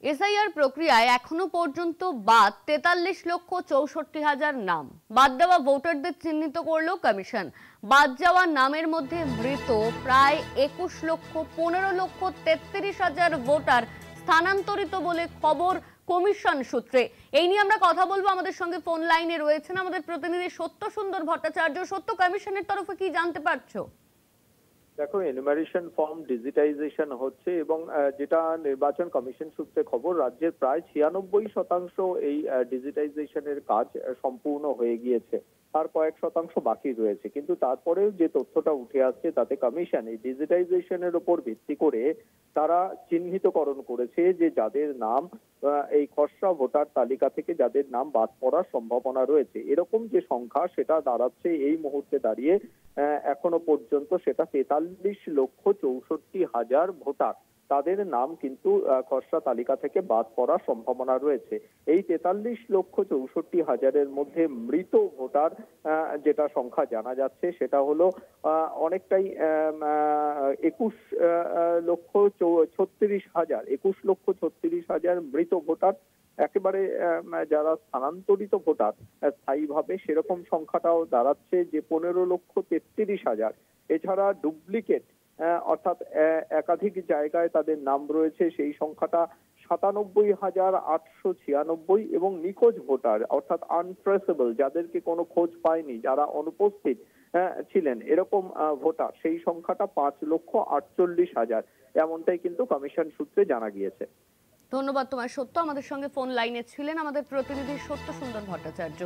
SIR প্রক্রিয়ায় এখনো পর্যন্ত বাদ 43,64,000 নাম। বাদ দেওয়া ভোটারদের চিহ্নিত করলো কমিশন। বাদ যাওয়া নামের মধ্যে মৃত প্রায় 21,15,33,000 ভোটার স্থানান্তরিত বলে খবর কমিশন সূত্রে। এই নিয়ে আমরা কথা বলবো। আমাদের সঙ্গে ফোন লাইনে রয়েছেন আমাদের প্রতিনিধি সত্য সুন্দর ভট্টাচার্য। সত্য, কমিশনের তরফে কি জানতে পারছো? দেখো, এনুমারেশন ফর্ম ডিজিটাইজেশন হচ্ছে এবং যেটা নির্বাচন কমিশন সূত্রে খবর, রাজ্যের প্রায় 96% এই ডিজিটাইজেশনের কাজ সম্পূর্ণ হয়ে গিয়েছে। আর কয়েক শতাংশ বাকি রয়েছে, কিন্তু তারপরেও যে তথ্যটা উঠে আসছে তাতে কমিশন এই ডিজিটাইজেশনের উপর ভিত্তি করে তারা চিহ্নিতকরণ করেছে যে যাদের নাম এই খসড়া ভোটার তালিকা থেকে যাদের নাম বাদ পড়ার সম্ভাবনা রয়েছে, এরকম যে সংখ্যা সেটা দাঁড়াচ্ছে এই মুহূর্তে দাঁড়িয়ে এখনো পর্যন্ত সেটা 43,64,000 ভোটার। তাদের নাম কিন্তু খসড়া তালিকা থেকে বাদ পড়ার সম্ভাবনা রয়েছে। এই 43,64,000-এর মধ্যে মৃত ভোটার যেটা সংখ্যা জানা যাচ্ছে সেটা হলো অনেকটাই 21,36,000 মৃত ভোটার। একেবারে যারা স্থানান্তরিত ভোটার স্থায়ীভাবে, সেরকম সংখ্যাটাও দাঁড়াচ্ছে যে 15,33,000। এছাড়া ডুপ্লিকেট অর্থাৎ একাধিক জায়গায় তাদের নাম রয়েছে, সেই সংখ্যাটা 97,896। এবং নিখোঁজ ভোটার অর্থাৎ আনট্রেসেবল, যাদেরকে কোনো খোঁজ পায়নি, যারা অনুপস্থিত ছিলেন, এরকম ভোটার, সেই সংখ্যাটা 5,48,000। এমনটাই কিন্তু কমিশন সূত্রে জানা গিয়েছে। ধন্যবাদ তোমার সত্য। আমাদের সঙ্গে ফোন লাইনে ছিলেন আমাদের প্রতিনিধি সত্য সুন্দর ভট্টাচার্য।